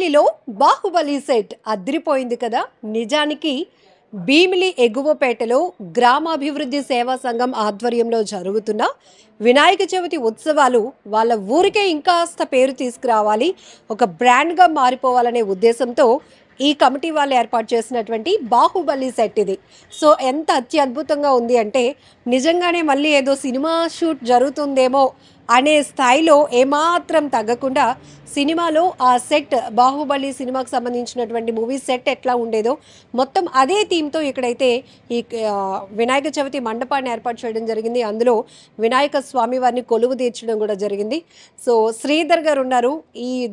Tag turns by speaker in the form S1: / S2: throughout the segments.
S1: భీమిలిలో Baahubali set అదిరిపోయింది కదా. నిజానికి భీమిలి ఎగువపేటలో గ్రామాభివృద్ధి సేవా సంఘం ఆధ్వర్యంలో జరుగుతున్న వినాయక చవితి ఉత్సవాలు వాళ్ళ ఊరికే ఇంకాస్త పేరు తీసుకురావాలి, ఒక బ్రాండ్గా మారిపోవాలనే ఉద్దేశంతో ఈ కమిటీ వాళ్ళు ఏర్పాటు చేసినటువంటి బాహుబలి సెట్ ఇది. సో ఎంత అత్యద్భుతంగా ఉంది అంటే నిజంగానే మళ్ళీ ఏదో సినిమా షూట్ జరుగుతుందేమో అనే స్థాయిలో ఏమాత్రం తగ్గకుండా సినిమాలో ఆ సెట్, బాహుబలి సినిమాకి సంబంధించినటువంటి మూవీ సెట్ ఎట్లా ఉండేదో మొత్తం అదే థీమ్తో ఇక్కడైతే ఈ వినాయక చవితి మండపాన్ని ఏర్పాటు చేయడం జరిగింది. అందులో వినాయక స్వామి వారిని కొలువు తీర్చడం కూడా జరిగింది. సో శ్రీధర్ గారు ఉన్నారు.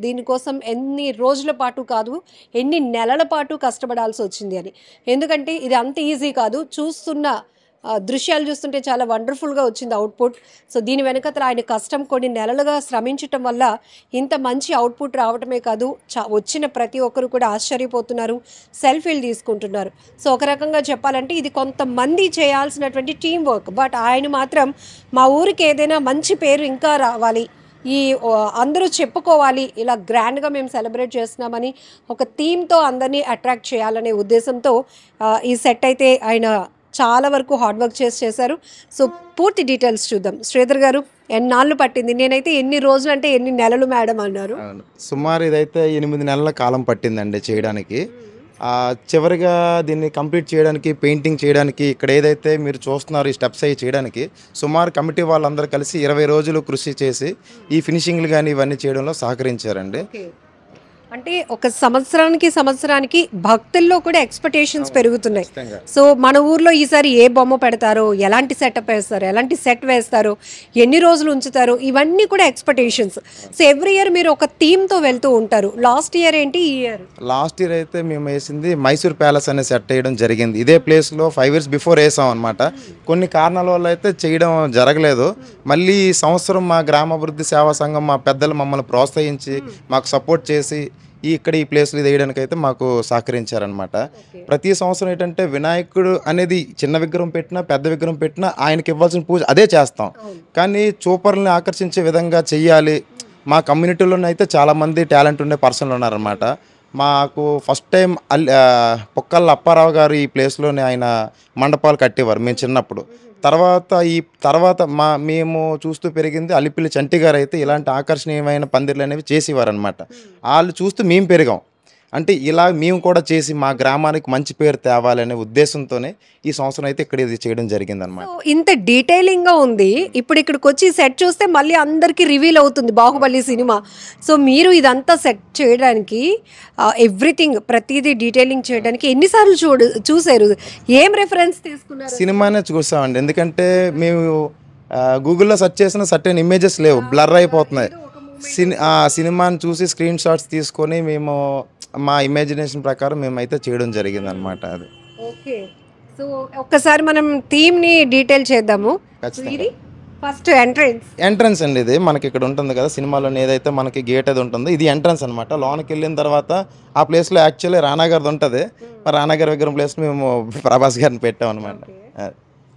S1: దీనికోసం ఎన్ని రోజుల పాటు కాదు, ఎన్ని నెలల పాటు కష్టపడాల్సి వచ్చింది అని. ఎందుకంటే ఇది అంత ఈజీ కాదు. చూస్తున్న దృశ్యాలు చూస్తుంటే చాలా వండర్ఫుల్గా వచ్చింది అవుట్పుట్. సో దీని వెనకతల ఆయన కష్టం కొన్ని నెలలుగా శ్రమించటం వల్ల ఇంత మంచి అవుట్పుట్ రావటమే కాదు, వచ్చిన ప్రతి ఒక్కరు కూడా ఆశ్చర్యపోతున్నారు, సెల్ఫీలు తీసుకుంటున్నారు. సో ఒక రకంగా చెప్పాలంటే ఇది కొంతమంది చేయాల్సినటువంటి టీం వర్క్. బట్ ఆయన మాత్రం మా ఊరికి ఏదైనా మంచి పేరు ఇంకా రావాలి, అందరూ చెప్పుకోవాలి, ఇలా గ్రాండ్గా మేము సెలబ్రేట్ చేస్తున్నామని ఒక థీమ్తో అందరినీ అట్రాక్ట్ చేయాలనే ఉద్దేశంతో ఈ సెట్ అయితే ఆయన చాలా వరకు హార్డ్ వర్క్ చేశారు. సో పూర్తి డీటెయిల్స్ చూద్దాం. శ్రీధర్ గారు, ఎన్నాళ్ళు పట్టింది? నేనైతే ఎన్ని రోజులు అంటే ఎన్ని నెలలు మేడం అన్నారు.
S2: సుమారు ఇదైతే 8 నెలల కాలం పట్టిందండి చేయడానికి. చివరిగా దీన్ని కంప్లీట్ చేయడానికి, పెయింటింగ్ చేయడానికి, ఇక్కడ ఏదైతే మీరు చూస్తున్నారు ఈ స్టెప్స్ అవి చేయడానికి సుమారు కమిటీ వాళ్ళందరూ కలిసి 20 రోజులు కృషి చేసి ఈ ఫినిషింగ్లు కానీ ఇవన్నీ చేయడంలో సహకరించారండి.
S1: అంటే ఒక సంవత్సరానికి భక్తుల్లో కూడా ఎక్స్పెక్టేషన్స్ పెరుగుతున్నాయి. సో మన ఊర్లో ఈసారి ఏ బొమ్మ పెడతారో, ఎలాంటి సెటప్ వేస్తారో, ఎలాంటి సెట్ వేస్తారో, ఎన్ని రోజులు ఉంచుతారో, ఇవన్నీ కూడా ఎక్స్పెక్టేషన్స్. సో ఎవ్రీ ఇయర్ మీరు ఒక థీమ్తో వెళ్తూ ఉంటారు. లాస్ట్ ఇయర్ ఏంటి? ఈ ఇయర్
S2: లాస్ట్ ఇయర్ అయితే మేము వేసింది మైసూర్ ప్యాలెస్ అనే సెట్ వేయడం జరిగింది. ఇదే ప్లేస్లో 5 years బిఫోర్ వేసాం అనమాట. కొన్ని కారణాల వల్ల అయితే చేయడం జరగలేదు. మళ్ళీ ఈ సంవత్సరం మా గ్రామాభివృద్ధి సేవా సంఘం మా పెద్దలు మమ్మల్ని ప్రోత్సహించి మాకు సపోర్ట్ చేసి ఇక్కడ ఈ ప్లేస్లో వేయడానికి అయితే మాకు సహకరించారనమాట. ప్రతి సంవత్సరం ఏంటంటే వినాయకుడు అనేది చిన్న విగ్రహం పెట్టినా పెద్ద విగ్రహం పెట్టినా ఆయనకి ఇవ్వాల్సిన పూజ అదే చేస్తాం. కానీ చూపర్లని ఆకర్షించే విధంగా చెయ్యాలి. మా కమ్యూనిటీలోనైతే చాలామంది టాలెంట్ ఉండే పర్సన్లు ఉన్నారనమాట. మాకు ఫస్ట్ టైం పొక్కళ్ళ అప్పారావు గారు ఈ ప్లేస్లోనే ఆయన మండపాలు కట్టేవారు మేము చిన్నప్పుడు. తర్వాత మేము చూస్తూ పెరిగింది అలిపిల్లి చంటి గారు అయితే ఇలాంటి ఆకర్షణీయమైన పందిర్లు అనేవి చేసేవారు అనమాట. వాళ్ళు చూస్తూ మేము పెరిగాం. అంటే ఇలా మేము కూడా చేసి మా గ్రామానికి మంచి పేరు తేవాలనే ఉద్దేశంతోనే ఈ సంవత్సరం అయితే ఇక్కడ ఇది చేయడం జరిగిందనమాట.
S1: ఇంత డీటెయిలింగ్గా ఉంది. ఇప్పుడు ఇక్కడికి వచ్చి సెట్ చూస్తే మళ్ళీ అందరికీ రివీల్ అవుతుంది బాహుబలి సినిమా. సో మీరు ఇదంతా సెట్ చేయడానికి, ఎవ్రీథింగ్ ప్రతిదీ డీటెయిలింగ్ చేయడానికి ఎన్నిసార్లు చూసారు? ఏం రెఫరెన్స్ తీసుకున్నారు?
S2: సినిమానే చూసామండి. ఎందుకంటే మేము గూగుల్లో సెర్చ్ చేసిన సర్టెన్ ఇమేజెస్ లేవు, బ్లర్ అయిపోతున్నాయి. సినిమాని చూసి స్క్రీన్ షాట్స్ తీసుకొని మేము మా ఇమాజినేషన్ ప్రకారం మేమైతే చేయడం జరిగింది అనమాట. అది
S1: ఓకే. సో ఒక్కసారి మనం థీమ్ ని డీటెయిల్ చేద్దాము. ఫస్ట్ ఎంట్రన్స్
S2: అండి. ఇది మనకి ఇక్కడ ఉంటుంది కదా సినిమాలో ఏదైతే మనకి గేట్ అది ఉంటుందో ఇది ఎంట్రన్స్ అనమాట. లోనికి వెళ్ళిన తర్వాత ఆ ప్లేస్లో యాక్చువల్లీ రానా గారిది ఉంటుంది. రానా గారి విగ్రహం ప్లేస్ మేము ప్రభాస్ గారిని పెట్టాం అనమాట.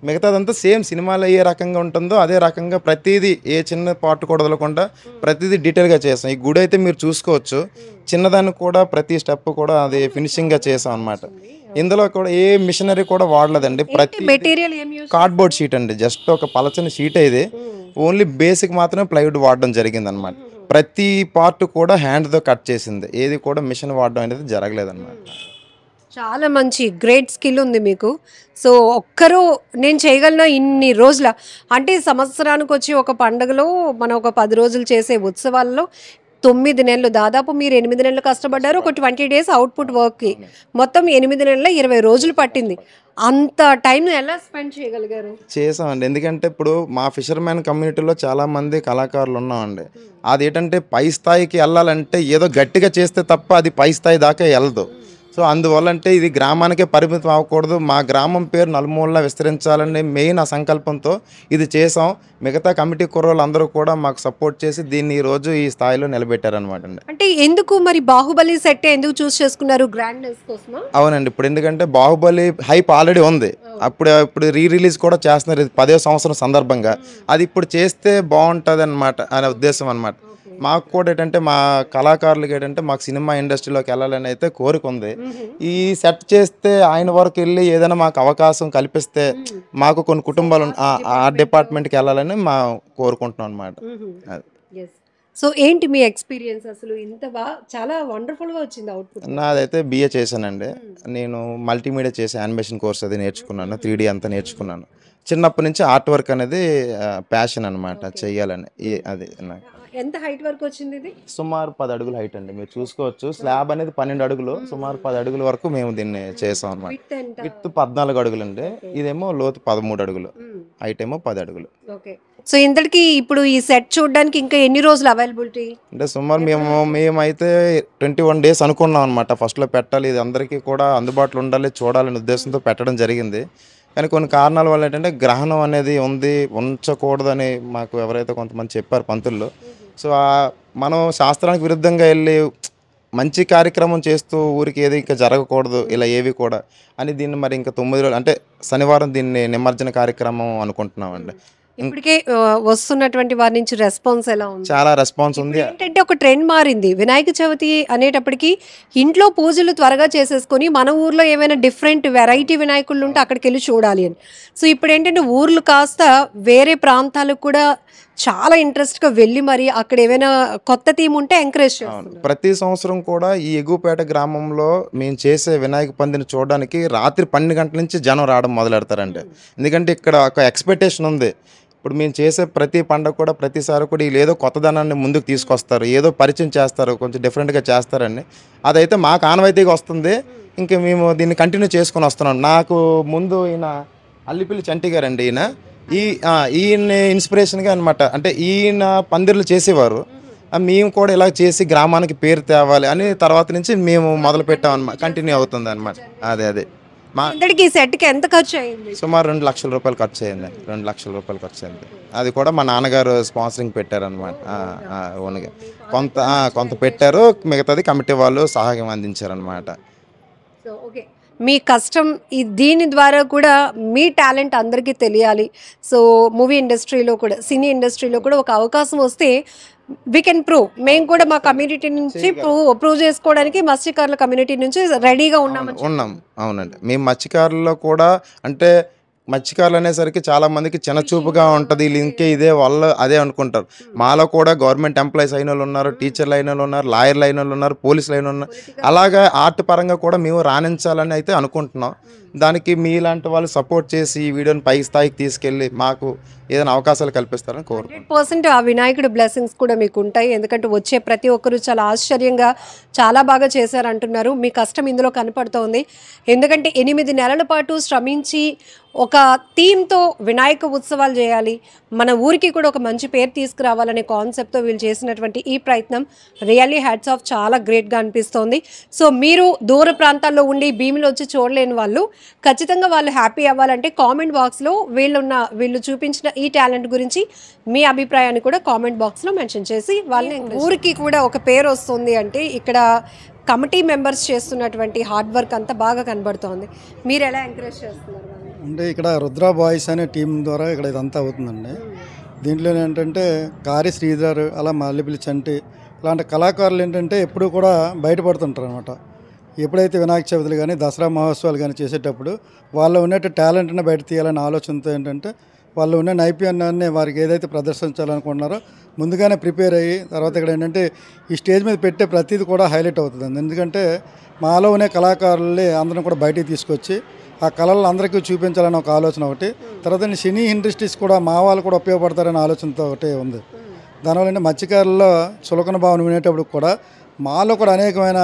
S2: మిగతాదంతా సేమ్ సినిమాలో ఏ రకంగా ఉంటుందో అదే రకంగా ప్రతిదీ ఏ చిన్న పార్ట్ కూడా వదలకుండా ప్రతిదీ డీటెయిల్గా చేసాం. ఈ గుడి అయితే మీరు చూసుకోవచ్చు, చిన్నదాన్ని కూడా ప్రతి స్టెప్ కూడా అది ఫినిషింగ్గా చేసాం అనమాట. ఇందులో కూడా ఏ మిషనరీ కూడా వాడలేదండి. ప్రతి
S1: మెటీరియల్
S2: కార్డ్బోర్డ్ షీట్ అండి, జస్ట్ ఒక పలచని షీట్. ఇది ఓన్లీ బేసిక్ మాత్రమే ప్లైవుడ్ వాడడం జరిగింది అనమాట. ప్రతి పార్ట్ కూడా హ్యాండ్తో కట్ చేసింది, ఏది కూడా మిషన్ వాడడం అనేది జరగలేదన్నమాట.
S1: చాలా మంచి గ్రేట్ స్కిల్ ఉంది మీకు. సో ఒక్కరు నేను చేయగలను ఇన్ని రోజుల అంటే సంవత్సరానికి వచ్చి ఒక పండుగలో మనం ఒక 10 రోజులు చేసే ఉత్సవాల్లో 9 నెలలు, దాదాపు మీరు 8 నెలలు కష్టపడ్డారు. ఒక 20 days అవుట్పుట్ వర్క్కి మొత్తం 8 నెలల 20 రోజులు పట్టింది. అంత టైం ఎలా స్పెండ్ చేయగలిగారు?
S2: చేసామండి. ఎందుకంటే ఇప్పుడు మా ఫిషర్మ్యాన్ కమ్యూనిటీలో చాలామంది కళాకారులు ఉన్నామండి. అదేంటంటే పై స్థాయికి వెళ్ళాలంటే ఏదో గట్టిగా చేస్తే తప్ప అది పై స్థాయి దాకా వెళ్ళదు. సో అందువల్ల అంటే ఇది గ్రామానికే పరిమితం అవ్వకూడదు, మా గ్రామం పేరు నలుమూలలా విస్తరించాలనే మెయిన్ ఆ సంకల్పంతో ఇది చేసాం. మిగతా కమిటీ కుర్రోళ్ళు అందరూ కూడా మాకు సపోర్ట్ చేసి దీన్ని ఈరోజు ఈ స్థాయిలో నిలబెట్టారనమాట అండి.
S1: అంటే ఎందుకు మరి బాహుబలి సెట్ ఎందుకు చూస్ చేసుకున్నారు? గ్రాండ్నెస్ కోసమా?
S2: అవునండి. ఇప్పుడు ఎందుకంటే బాహుబలి హైప్ ఆల్రెడీ ఉంది. ఇప్పుడు రిలీజ్ కూడా చేస్తున్నారు 10వ సంవత్సరం సందర్భంగా. అది ఇప్పుడు చేస్తే బాగుంటుంది అనే ఉద్దేశం అనమాట. మాకు కూడా ఏంటంటే మా కళాకారులకి ఏంటంటే మాకు సినిమా ఇండస్ట్రీలోకి వెళ్ళాలని అయితే కోరిక ఉంది. ఈ సెట్ చేస్తే ఆయన వరకు వెళ్ళి ఏదైనా మాకు అవకాశం కల్పిస్తే మాకు కొన్ని కుటుంబాలు ఆ డిపార్ట్మెంట్కి వెళ్ళాలని మా కోరుకుంటున్నాం అనమాట.
S1: సో ఏంటి మీ ఎక్స్పీరియన్స్ అసలు? ఇంత చాలా వండర్ఫుల్గా వచ్చింది అవుట్పుట్.
S2: నాదైతే బిఏ చేశానండి. నేను మల్టీమీడియా చేసి యానిమేషన్ కోర్స్ అది నేర్చుకున్నాను, 3D అంతా నేర్చుకున్నాను. చిన్నప్పటి నుంచి ఆర్ట్ వర్క్ అనేది ప్యాషన్ అనమాట, చెయ్యాలని. అది నాకు
S1: ఎంత హైట్ వరకు వచ్చింది ఇది?
S2: సుమారు 10 అడుగుల హైట్ అండి. మీరు చూసుకోవచ్చు, స్లాబ్ అనేది 12 అడుగులు, సుమారు 10 అడుగుల వరకు మేము దీన్ని చేసాం అనమాట. విత్ 14 అడుగులు అండి, ఇదేమో లోతు 13 అడుగులు, హైట్ ఏమో 10 అడుగులు.
S1: ఓకే. సో ఇంతటికి ఇప్పుడు ఈ సెట్ చూడడానికి ఇంకా ఎన్ని రోజులు అవైలబిలిటీ?
S2: అంటే సుమారు మేమైతే 21 days అనుకున్నాం అనమాట. ఫస్ట్లో పెట్టాలి, ఇది అందరికీ కూడా అందుబాటులో ఉండాలి, చూడాలనే ఉద్దేశంతో పెట్టడం జరిగింది. కానీ కొన్ని కారణాల వల్ల ఏంటంటే గ్రహణం అనేది ఉంది, ఉంచకూడదని మాకు ఎవరైతే కొంతమంది చెప్పారు పంతుల్లో. సో మనం శాస్త్రానికి విరుద్ధంగా వెళ్ళి మంచి కార్యక్రమం చేస్తూ ఊరికి ఏది ఇంకా జరగకూడదు ఇలా ఏవి కూడా అని దీన్ని మరి ఇంకా 9 రోజులు అంటే శనివారం దీన్ని నిమజ్జన కార్యక్రమం అనుకుంటున్నామండి.
S1: ఇప్పటికే వస్తున్నటువంటి వారి నుంచి రెస్పాన్స్ ఎలా ఉంది?
S2: చాలా రెస్పాన్స్ ఉంది.
S1: ఏంటంటే ఒక ట్రెండ్ మారింది, వినాయక చవితి అనేటప్పటికి ఇంట్లో పూజలు త్వరగా చేసేసుకొని మన ఊర్లో ఏమైనా డిఫరెంట్ వెరైటీ వినాయకుళ్ళు ఉంటే అక్కడికి వెళ్ళి చూడాలి అని. సో ఇప్పుడు ఏంటంటే ఊర్లు కాస్త వేరే ప్రాంతాలకు కూడా చాలా ఇంట్రెస్ట్గా వెళ్ళి మరి అక్కడ ఏమైనా కొత్త థీమ్ ఉంటే ఎంకరేజ్ చేస్తున్నారు.
S2: ప్రతి సంవత్సరం కూడా ఈ ఎగువపేట గ్రామంలో మేము చేసే వినాయక పందిని చూడడానికి రాత్రి 12 గంటల నుంచి జనం రావడం మొదలెడతారండి. ఎందుకంటే ఇక్కడ ఒక ఎక్స్పెక్టేషన్ ఉంది. ఇప్పుడు మేము చేసే ప్రతి పండుగ కూడా ప్రతిసారి కూడా వీళ్ళు ఏదో కొత్తదనాన్ని ముందుకు తీసుకొస్తారు, ఏదో పరిచయం చేస్తారు, కొంచెం డిఫరెంట్గా చేస్తారండి. అదైతే మాకు ఆనవాయితీగా వస్తుంది. ఇంకా మేము దీన్ని కంటిన్యూ చేసుకొని వస్తున్నాం. నాకు ముందు ఈయన అల్లిపిల్లి చంటి గారండి, ఈయన ఇన్స్పిరేషన్గా అనమాట. అంటే ఈయన పందిర్లు చేసేవారు, మేము కూడా ఇలా చేసి గ్రామానికి పేరు తేవాలి అని తర్వాత నుంచి మేము మొదలు పెట్టాం అనమాట. కంటిన్యూ అవుతుంది అనమాట. అదే మా
S1: సెట్కి ఎంత ఖర్చు అయింది?
S2: సుమారు 2 లక్షల రూపాయలు ఖర్చు అయింది. 2 లక్షల రూపాయలు ఖర్చు అయింది. అది కూడా మా నాన్నగారు స్పాన్సరింగ్ పెట్టారనమాట. ఓన్గా కొంత పెట్టారు, మిగతాది కమిటీ వాళ్ళు సహాయం అందించారనమాట.
S1: సో ఓకే, మీ కష్టం దీని ద్వారా కూడా మీ టాలెంట్ అందరికీ తెలియాలి. సో మూవీ ఇండస్ట్రీలో కూడా, సినీ ఇండస్ట్రీలో కూడా ఒక అవకాశం వస్తే వీ కెన్ ప్రూవ్. మేము కూడా మా కమ్యూనిటీ నుంచి ప్రూవ్ చేసుకోవడానికి మత్స్యకారుల కమ్యూనిటీ నుంచి రెడీగా ఉన్నాం.
S2: అవునండి, మేము మత్స్యకారుల్లో కూడా అంటే మత్స్యకారులు అనేసరికి చాలా మందికి చిన్నచూపుగా ఉంటుంది, ఇంకే ఇదే వాళ్ళు అదే అనుకుంటారు. మాలో కూడా గవర్నమెంట్ ఎంప్లాయీస్ అయిన వాళ్ళు ఉన్నారు, టీచర్లు అయిన వాళ్ళు ఉన్నారు, లాయర్లు అయిన వాళ్ళు ఉన్నారు, పోలీసులు అయిన ఉన్నారు. అలాగా ఆర్ట్ పరంగా కూడా మేము రాణించాలని అయితే అనుకుంటున్నాం. దానికి మీలాంటి వాళ్ళు సపోర్ట్ చేసి ఈ వీడియోని పై స్థాయికి తీసుకెళ్ళి మాకు ఏదైనా అవకాశాలు కల్పిస్తారని కోరుకుంటున్నాను.
S1: 100% ఆ వినాయకుడి బ్లెస్సింగ్స్ కూడా మీకు ఉంటాయి. ఎందుకంటే వచ్చే ప్రతి ఒక్కరు చాలా ఆశ్చర్యంగా చాలా బాగా చేశారంటున్నారు. మీ కష్టం ఇందులో కనపడుతోంది. ఎందుకంటే 8 నెలల పాటు శ్రమించి ఒక థీమ్తో వినాయక ఉత్సవాలు చేయాలి, మన ఊరికి కూడా ఒక మంచి పేరు తీసుకురావాలనే కాన్సెప్ట్తో వీళ్ళు చేసినటువంటి ఈ ప్రయత్నం రియల్లీ హ్యాట్స్ ఆఫ్, చాలా గ్రేట్గా అనిపిస్తోంది. సో మీరు దూర ప్రాంతాల్లో ఉండి భీమిలో వచ్చి చూడలేని వాళ్ళు ఖచ్చితంగా వాళ్ళు హ్యాపీ అవ్వాలంటే కామెంట్ బాక్స్లో వీళ్ళు చూపించిన ఈ టాలెంట్ గురించి మీ అభిప్రాయాన్ని కూడా కామెంట్ బాక్స్లో మెన్షన్ చేసి వాళ్ళని, ఊరికి కూడా ఒక పేరు వస్తుంది అంటే ఇక్కడ కమిటీ మెంబర్స్ చేస్తున్నటువంటి హార్డ్ వర్క్ అంతా బాగా కనబడుతోంది. మీరు ఎలా ఎంకరేజ్ చేస్తున్నారు?
S3: అంటే ఇక్కడ రుద్ర బాయ్స్ అనే టీం ద్వారా ఇక్కడ ఇదంతా అవుతుందండి. దీంట్లో ఏంటంటే కారి శ్రీధర్, అలా మల్లిపిల్లి చంటి ఇలాంటి కళాకారులు ఏంటంటే ఎప్పుడు కూడా బయటపడుతుంటారు అనమాట. ఎప్పుడైతే వినాయక చవితులు కానీ దసరా మహోత్సవాలు కానీ చేసేటప్పుడు వాళ్ళు ఉన్నట్టు టాలెంట్ని బయట తీయాలనే ఆలోచనతో ఏంటంటే వాళ్ళు ఉన్న నైపుణ్యాన్ని వారికి ఏదైతే ప్రదర్శించాలనుకుంటున్నారో ముందుగానే ప్రిపేర్ అయ్యి తర్వాత ఇక్కడ ఏంటంటే ఈ స్టేజ్ మీద పెట్టే ప్రతిదీ కూడా హైలైట్ అవుతుంది. ఎందుకంటే మాలో ఉన్న కళాకారుల్ని అందరం కూడా బయటికి తీసుకొచ్చి ఆ కళలు అందరికీ చూపించాలనే ఒక ఆలోచన ఒకటి, తర్వాత సినీ ఇండస్ట్రీస్ కూడా మా వాళ్ళు కూడా ఉపయోగపడతారనే ఆలోచనతో ఒకటి ఉంది. దానివల్ల మత్స్యకారుల్లో చులకన భావన వినేటప్పుడు కూడా మాలో కూడా అనేకమైన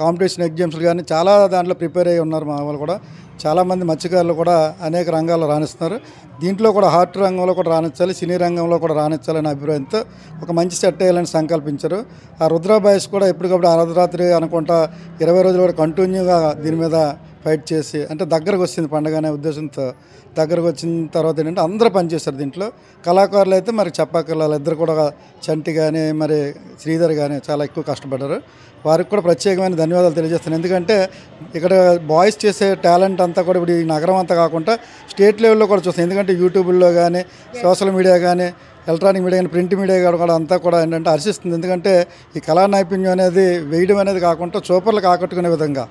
S3: కాంపిటీషన్ ఎగ్జామ్స్లు కానీ చాలా దాంట్లో ప్రిపేర్ అయ్యి ఉన్నారు. మా వాళ్ళు కూడా చాలామంది మత్స్యకారులు కూడా అనేక రంగాల్లో రాణిస్తున్నారు. దీంట్లో కూడా ఆర్ట్ రంగంలో కూడా రాణించాలి, సినీ రంగంలో కూడా రాణించాలనే అభిప్రాయంతో ఒక మంచి సెట్ వేయాలని సంకల్పించారు. ఆ రుద్ర బాయ్స్ కూడా ఎప్పటికప్పుడు అర్ధరాత్రి అనుకుంటా 20 రోజులు కూడా కంటిన్యూగా దీని మీద ఫైట్ చేసి అంటే దగ్గరకు వచ్చింది పండుగ అనే ఉద్దేశంతో దగ్గరకు వచ్చిన తర్వాత ఏంటంటే అందరూ పనిచేస్తారు. దీంట్లో కళాకారులు అయితే మరి చెప్పక్కర్లేదు, ఇద్దరు కూడా చంటి కానీ మరి శ్రీధర్ కానీ చాలా ఎక్కువ కష్టపడ్డారు. వారికి కూడా ప్రత్యేకమైన ధన్యవాదాలు తెలియజేస్తాను. ఎందుకంటే ఇక్కడ బాయ్స్ చేసే టాలెంట్ అంతా కూడా ఇప్పుడు ఈ నగరం అంతా కాకుండా స్టేట్ లెవెల్లో కూడా చూస్తాం. ఎందుకంటే యూట్యూబ్లో కానీ సోషల్ మీడియా కానీ ఎలక్ట్రానిక్ మీడియా కానీ ప్రింట్ మీడియా కూడా అంతా కూడా ఏంటంటే హర్షిస్తుంది. ఎందుకంటే ఈ కళా నైపుణ్యం అనేది వేయడం అనేది కాకుండా చూపర్లకు ఆకట్టుకునే విధంగా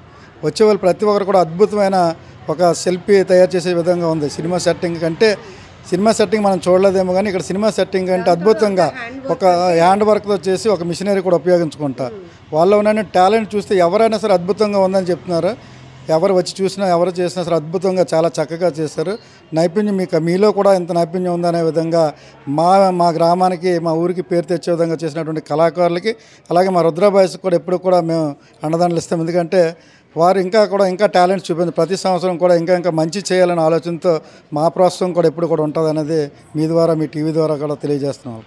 S3: వచ్చేవాళ్ళు ప్రతి ఒక్కరు కూడా అద్భుతమైన ఒక సెల్ఫీ తయారు చేసే విధంగా ఉంది. సినిమా సెట్టింగ్ కంటే సినిమా సెట్టింగ్ మనం చూడలేదేమో కానీ ఇక్కడ సినిమా సెట్టింగ్ అంటే అద్భుతంగా ఒక హ్యాండ్ వర్క్తో చేసి ఒక మిషనరీ కూడా ఉపయోగించుకుంటా వాళ్ళలో ఉన్న టాలెంట్ చూస్తే ఎవరైనా సరే అద్భుతంగా ఉందని చెప్తున్నారు. ఎవరు వచ్చి చూసినా ఎవరు చేసినా సరే అద్భుతంగా చాలా చక్కగా చేశారు. నైపుణ్యం మీలో కూడా ఇంత నైపుణ్యం ఉందనే విధంగా మా గ్రామానికి మా ఊరికి పేరు తెచ్చే విధంగా చేసినటువంటి కళాకారులకి అలాగే మా రుద్ర బాయ్స్కి కూడా ఎప్పుడు కూడా మేము అండదండలు ఇస్తాం. ఎందుకంటే వారు ఇంకా టాలెంట్ చూపింది ప్రతి సంవత్సరం కూడా ఇంకా మంచి చేయాలనే ఆలోచనతో మా ప్రోత్సాహం కూడా ఎప్పుడు కూడా ఉంటుంది అనేది మీ ద్వారా మీ టీవీ ద్వారా కూడా తెలియజేస్తున్నాం.